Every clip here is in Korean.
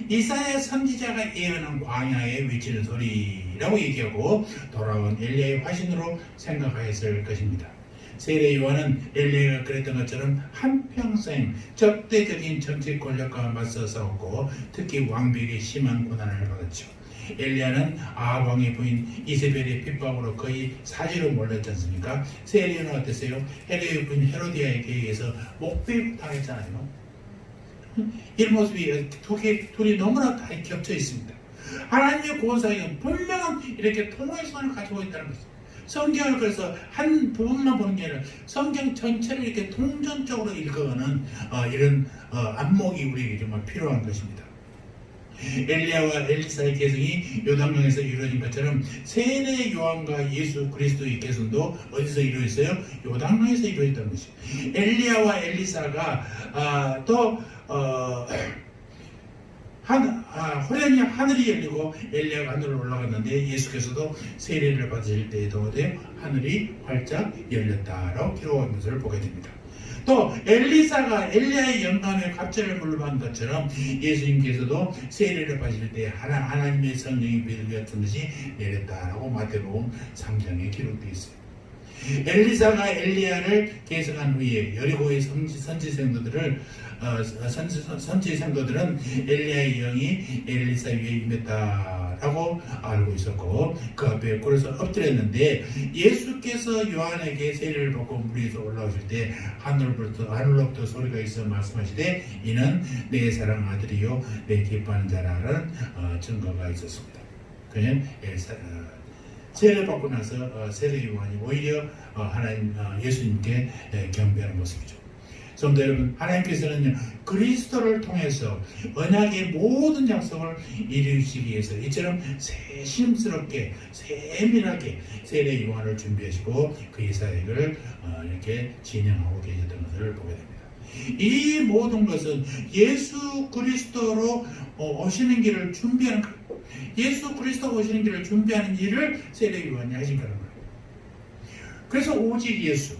이사야 선지자가 예언한 광야에 외치는 소리라고 얘기하고 돌아온 엘리야의 화신으로 생각하였을 것입니다. 세례 요한은 엘리야가 그랬던 것처럼 한평생 적대적인 정치 권력과 맞서 싸웠고 특히 왕비에게 심한 고난을 받았죠. 엘리야는 아합 왕의 부인 이세벨의 핍박으로 거의 사지로 몰렸지 않습니까? 세례는 어땠어요? 헤롯의 부인 헤로디아에게 의해서 목베이 당했잖아요. 이 모습이 둘이 너무나 다 겹쳐 있습니다. 하나님의 구원사역은 분명한 이렇게 통일성을 가지고 있다는 것입니다. 성경을 그래서 한 부분만 보는 게 아니라 성경 전체를 이렇게 통전적으로 읽어가는 이런 안목이 우리에게 정말 필요한 것입니다. 엘리야와 엘리사의 계승이 요단강에서 이루어진 것처럼 세례 요한과 예수 그리스도의 계승도 어디서 이루어졌어요? 요단강에서 이루어졌다는 것입니다. 엘리야와 엘리사가 호련히 하늘이 열리고 엘리야가 하늘로 올라갔는데 예수께서도 세례를 받으실 때에도 하늘이 활짝 열렸다라고 기록한 것을 보게 됩니다. 또 엘리사가 엘리야의 영감에 갑절을 물러받은 것처럼 예수님께서도 세례를 받으실 때 하나님의 성령이 비둘기 같은 것이 내렸다라고 마태복음 3장에 기록되어 있어요. 엘리사가 엘리야를 계승한 후에 여리고의 선지생도들은 엘리야의 영이 엘리사 위에 임했다라고 알고 있었고 그 앞에 꿇어서 엎드렸는데 예수께서 요한에게 세례를 받고 물 위에서 올라오실 때 하늘로부터 소리가 있어 말씀하시되 이는 내 사랑 아들이요 내 기뻐하는 자라는 증거가 있었습니다. 그는 세례를 받고 나서 세례 요한이 오히려 하나님 예수님께 경배하는 모습이죠. 성도 여러분, 하나님께서는 그리스도를 통해서 언약의 모든 약속을 이루시기 위해서 이처럼 세심스럽게 세밀하게 세례 요한을 준비하시고 그의 사역을 이렇게 진행하고 계셨던 것을 보게 됩니다. 이 모든 것은 예수 그리스도로 오시는 길을 준비하는 것, 예수 그리스도가 오시는 길을 준비하는 일을 세례 요한이 하신 거라는 거예요. 그래서 오직 예수,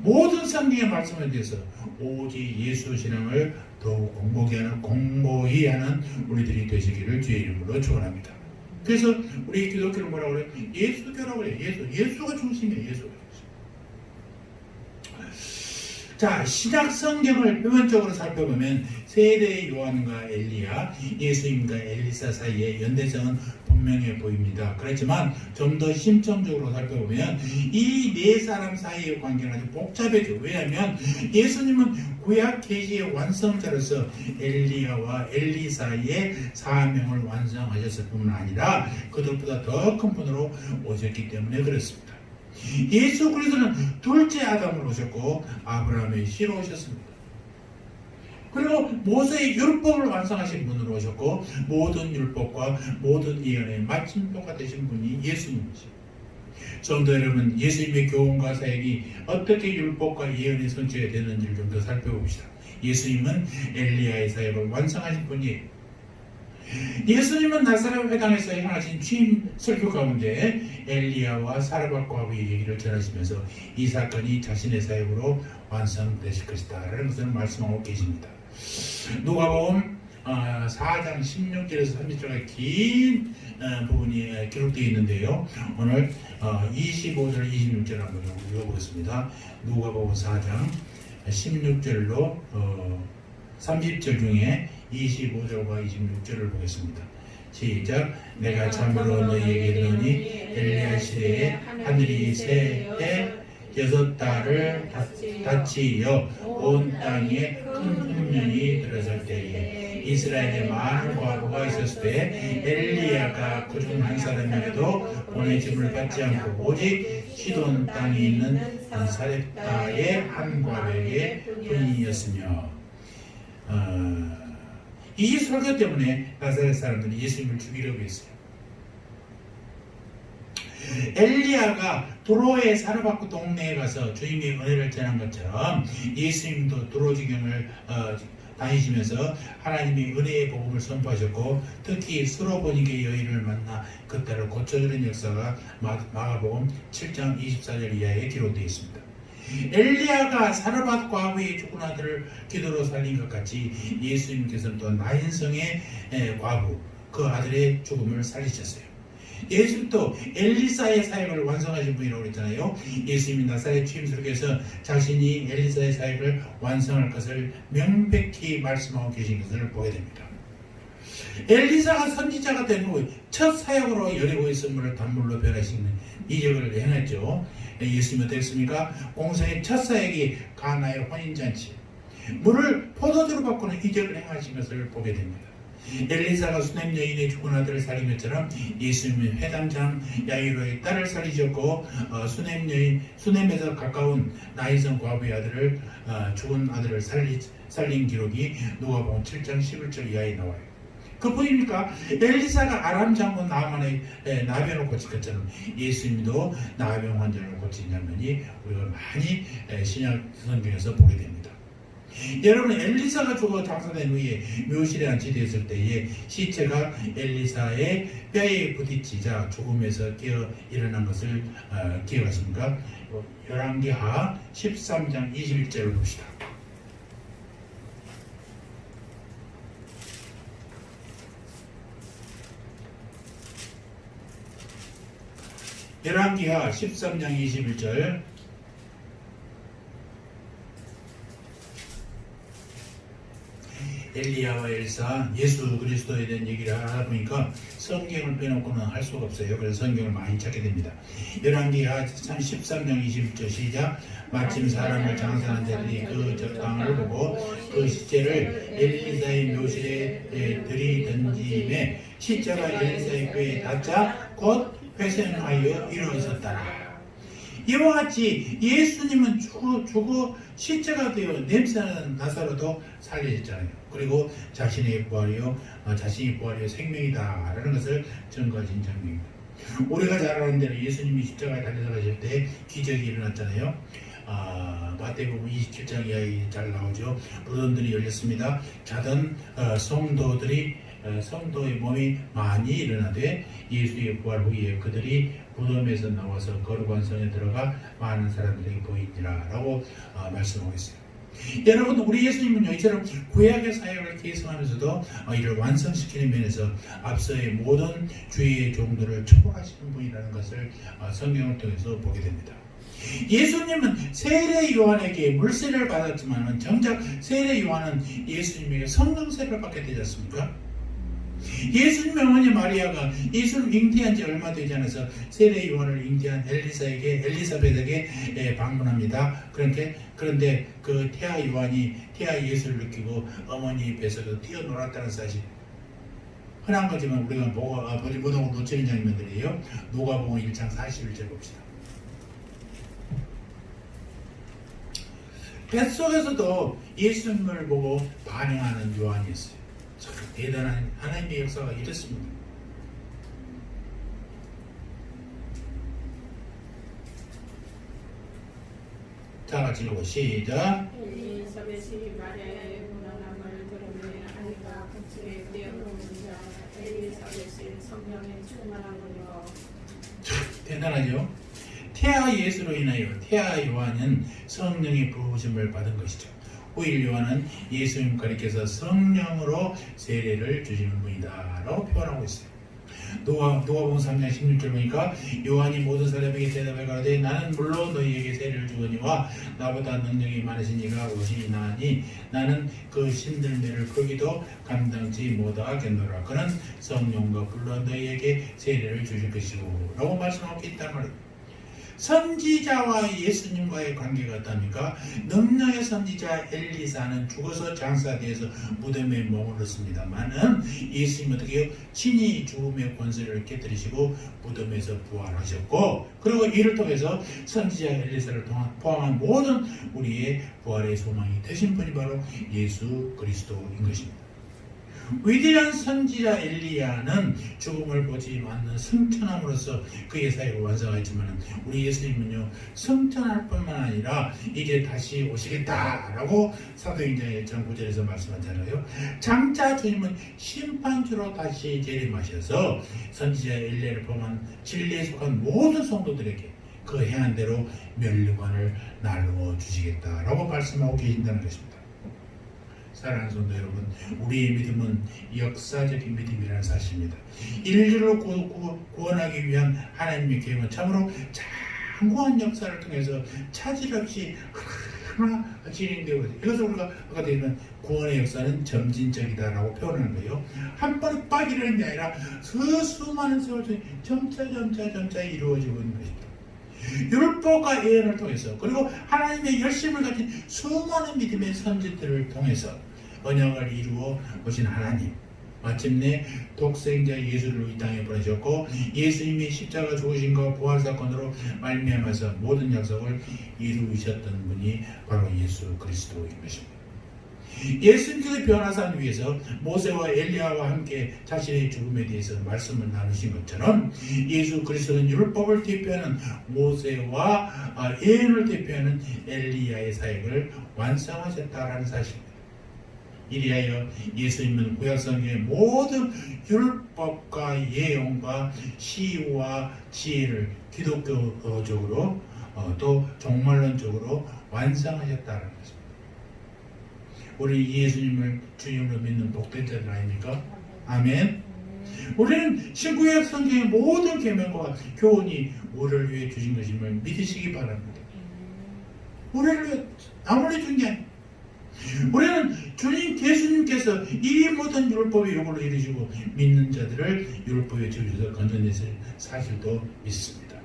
모든 성경의 말씀에 대해서 오직 예수 신앙을 더욱 공고히 하는 우리들이 되시기를 주의 이름으로 축원합니다. 그래서 우리 기독교를 뭐라고 그래요? 예수교라고 그래요. 예수가 중심이에요. 예수가 중심. 자, 신약 성경을 표면적으로 살펴보면 세례 요한과 엘리야, 예수님과 엘리사 사이의 연대성은 분명해 보입니다. 그렇지만 좀 더 심층적으로 살펴보면 이 네 사람 사이의 관계는 아주 복잡해져. 왜냐하면 예수님은 구약 계시의 완성자로서 엘리야와 엘리사의 사명을 완성하셨을 뿐만 아니라 그들보다 더 큰 분으로 오셨기 때문에 그렇습니다. 예수 그리스도는 둘째 아담으로 오셨고 아브라함의 씨로 오셨습니다. 그리고 모세의 율법을 완성하신 분으로 오셨고 모든 율법과 모든 예언의 마침표가 되신 분이 예수님이십니다. 성도 여러분, 예수님의 교훈과 사역이 어떻게 율법과 예언의 성취가 되는지를 좀 더 살펴봅시다. 예수님은 엘리야의 사역을 완성하신 분이에요. 예수님은 나사렛 회당에서 행하신 취임 설교 가운데 엘리야와 사르밧과의 얘기를 전하시면서 이 사건이 자신의 사역으로 완성되실 것이다 라는 것을 말씀하고 계십니다. 누가복음 4장 16절에서 30절의 긴 부분이 기록되어 있는데요. 오늘 25절 26절 한번 읽어보겠습니다. 누가복음 4장 16절로 30절 중에 25절과 26절을 보겠습니다. 시작. 내가 참으로 너희에게 이르노니 엘리야 시대에 하늘이 새해 6달을 닫히어 온 땅에 큰 흉년이 들어설 때에 이스라엘에 많은 과부가 있었을 때 엘리야가 그중 한 사람에게도 보내짐을 받지 않고 오직 시돈 땅에 있는 사렙다의 한 과부에게 뿐이었으며 이 설교 때문에 나사렛 사람들이 예수님을 죽이려고 했어요. 엘리야가 두로의 사르밧 동네에 가서 주님의 은혜를 전한 것처럼 예수님도 두로 지경을 다니시면서 하나님의 은혜의 복음을 선포하셨고 특히 스로보니게 여인을 만나 그때를 고쳐주는 역사가 마가복음 7장 24절 이하에 기록되어 있습니다. 엘리야가 사르밧 과부의 죽은 아들을 기도로 살린 것 같이 예수님께서는 또 나인성의 과부 그 아들의 죽음을 살리셨어요. 예수도 엘리사의 사역을 완성하신 분이라고 그랬잖아요. 예수님이 나사렛 취임스럽게서 자신이 엘리사의 사역을 완성할 것을 명백히 말씀하고 계신 것을 보게 됩니다. 엘리사가 선지자가 된 후 첫 사역으로 여리고의 선물을 단물로 변하시는 이적을 행했죠. 예수님이 어땠습니까? 공생의 첫 사역이 가나의 혼인잔치, 물을 포도주로 바꾸는 이적을 행하신 것을 보게 됩니다. 엘리사가 수넴 여인의 죽은 아들을 살린 것처럼 예수님은 회당장 야이로의 딸을 살리셨고 수넴에서 가까운 나인성 과부의 아들을 죽은 아들을 살린 기록이 누가복음 7장 11절 이하에 나와요. 그뿐입니까? 엘리사가 아람 장군 나아만의 나병을 고친 것처럼 예수님도 나병 환자를 고친 장면이 우리가 많이 신약 성경에서 보게 됩니다. 여러분, 엘리사가 죽어 장사된 후에 묘실에 안치되었을 때에 시체가 엘리사의 뼈에 부딪히자 죽음에서 깨어 일어난 것을 기억하십니까? 열왕기하 13장 21절을 봅시다. 열왕기하 13장 21절. 엘리야와 엘사, 예수 그리스도에 대한 얘기를 하다 보니까 성경을 빼놓고는 할 수가 없어요. 그래서 성경을 많이 찾게 됩니다. 열왕기하 13장 21절 시작. 마침 사람을 장사하는 자들이 그 적당을 보고 그 시체를 엘리사의 묘실에 들이던짐에 시체가 엘리사의 뼈에 닿자 곧 회생하여 일어섰더라. 이와 같이 예수님은 죽어 시체가 되어 냄새나는 나사로도 살리셨잖아요. 그리고 자신이 부활이요 생명이다 라는 것을 증거하신 장면입니다. 우리가 잘 아는 대로 예수님이 십자가에 달려서 가실 때 기적이 일어났잖아요. 마태복음 27장 이하에 잘 나오죠. 무덤들이 열렸습니다. 자던 성도의 몸이 많이 일어나되 예수의 부활 후에 그들이 무덤에서 나와서 거룩한 성에 들어가 많은 사람들에게 보이니라 라고 말씀하고 있어요. 여러분, 우리 예수님은요 이처럼 구약의 사역을 계승하면서도 이를 완성시키는 면에서 앞서의 모든 주의 종들을 초월하시는 분이라는 것을 성경을 통해서 보게 됩니다. 예수님은 세례 요한에게 물세례를 받았지만 정작 세례 요한은 예수님에게 성령세례를 받게 되지 않습니까? 예수님의 어머니 마리아가 예수를 잉태한 지 얼마 되지 않아서 세례 요한을 잉태한 엘리사벳에게 방문합니다. 그런데 그 태아 예수를 느끼고 어머니 뱃속에서 뛰어놀았다는 사실, 흔한 거지만 우리가 보통 놓치는 장면들이에요. 누가복음 1장 41절 봅시다. 뱃속에서도 예수님을 보고 반응하는 요한이었어요. 참 대단한 하나님의 역사가 이렇습니다. 자, 같이 읽고 시작. 엘리사벳이 마리아의 문안함을 들으며 아이가 부축에 뛰어노는자 엘리사벳이 성령에 충만하므로. 대단하죠? 태아 예수로 인하여 태아 요한은 성령의 부으심을 받은 것이죠. 후일 요한은 예수님 가리켜서 성령으로 세례를 주시는 분이다 라고 표현하고 있어요. 누가복음 3장 16절 보니까 요한이 모든 사람에게 대답해 가로되 나는 물론 너희에게 세례를 주거니와 나보다 능력이 많으신 이가 오시나니 나는 그 신들매를 크기도 감당치 못하겠노라. 그는 성령과 불로 너희에게 세례를 주실 것이고 라고 말씀하고 있단 말이에요. 선지자와 예수님과의 관계가 어떻습니까? 능력의 선지자 엘리사는 죽어서 장사되어서 무덤에 머물렀습니다만은 예수님은 어떻게 해요? 친히 죽음의 권세를 깨뜨리시고 무덤에서 부활하셨고, 그리고 이를 통해서 선지자 엘리사를 포함한 모든 우리의 부활의 소망이 되신 분이 바로 예수 그리스도인 것입니다. 위대한 선지자 엘리야는 죽음을 보지 않는 승천함으로써 그의 사역을 완성했지만 우리 예수님은요 승천할 뿐만 아니라 이제 다시 오시겠다라고 사도행전 1장 9절에서 말씀하잖아요. 장차 주님은 심판주로 다시 재림하셔서 선지자 엘리야를 포함한 진리에 속한 모든 성도들에게 그 행한 대로 면류관을 나누어 주시겠다라고 말씀하고 계신다는 것입니다. 사랑하는 성도 여러분, 우리의 믿음은 역사적인 믿음이라는 사실입니다. 인류를 구원하기 위한 하나님의 계획은 참으로 장구한 역사를 통해서 차질 없이 하나 진행되고 있어요. 이것을 우리가 아까 되면 구원의 역사는 점진적이다라고 표현하는 거예요. 한 번에 빡 이러는 게 아니라 수많은 세월 중에 점차 이루어지고 있는 것입니다. 율법과 예언을 통해서 그리고 하나님의 열심을 가진 수많은 믿음의 선지들을 통해서 언약을 이루어 오신 하나님, 마침내 독생자 예수를 이 땅에 보내셨고 예수님이 십자가 죽으심과 부활 사건으로 말미암아서 모든 약속을 이루셨던 분이 바로 예수 그리스도인 것입니다. 예수님께서 변화산 위에서 모세와 엘리야와 함께 자신의 죽음에 대해서 말씀을 나누신 것처럼 예수 그리스도는 율법을 대표하는 모세와 예언을 대표하는 엘리야의 사역을 완성하셨다라는 사실입니다. 이리하여 예수님은 구약성경의 모든 율법과 예언과 시와 지혜를 기독교적으로 또 종말론적으로 완성하셨다는 것입니다. 우리 예수님을 주님으로 믿는 복된 자들 아닙니까? 아멘. 우리는 신구약 성경의 모든 계명과 교훈이 우리를 위해 주신 것임을 믿으시기 바랍니다. 우리를 위해 아무리 준 게 아니에요. 우리는 주님 예수님께서 이 모든 율법의 요구를 이루시고 믿는 자들을 율법에 주셔서 건져내실 사실도 믿습니다.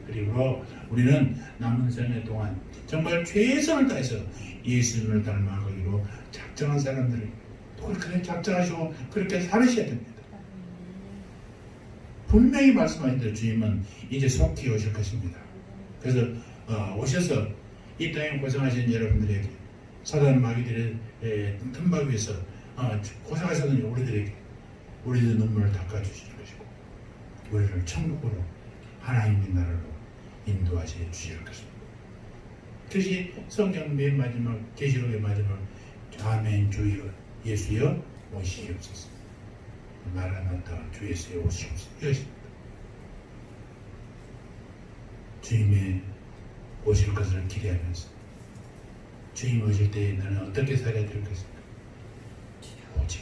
그리고 우리는 남은 생애 동안 정말 최선을 다해서 예수님을 닮아가기로 작정한 사람들을 그렇게 작정하시고 그렇게 살으셔야 됩니다. 분명히 말씀하신 대로 주님은 이제 속히 오실 것입니다. 그래서 오셔서 이 땅에 고생하신 여러분들에게 사단 마귀들의 틈막 위에서 고생하셨던 우리들에게 우리들의 눈물을 닦아주실 것이고 우리를 천국으로 하나님의 나라로 인도하시어 주실 것입니다. 그것이 성경 맨 마지막 계시록의 마지막 아멘 주여 예수여 오시옵소서 마라나타 주 예수여 오시옵소서 이것입니다. 주님의 오실 것을 기대하면서 주님 오실 때에 나는 어떻게 살아야 될 것인가? 오직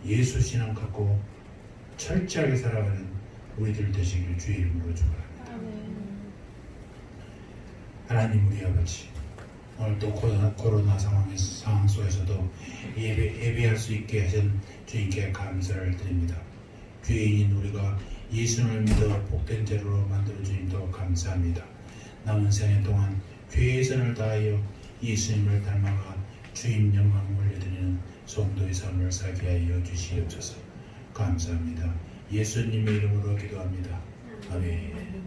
예수 신앙 갖고 철저하게 살아가는 우리들 되시길 주의 이름으로 축원합니다. 하나님 우리 아버지, 오늘 또 코로나 상황 속에서도 예배할 수 있게 하신 주님께 감사를 드립니다. 죄인인 우리가 예수를 믿어 복된 자로 만들어 주님도 감사합니다. 남은 생애 동안 최선을 다하여 예수님을 닮아가 주님 영광을 올려드리는 성도의 삶을 살게 하여 주시옵소서. 감사합니다. 예수님의 이름으로 기도합니다. 아멘.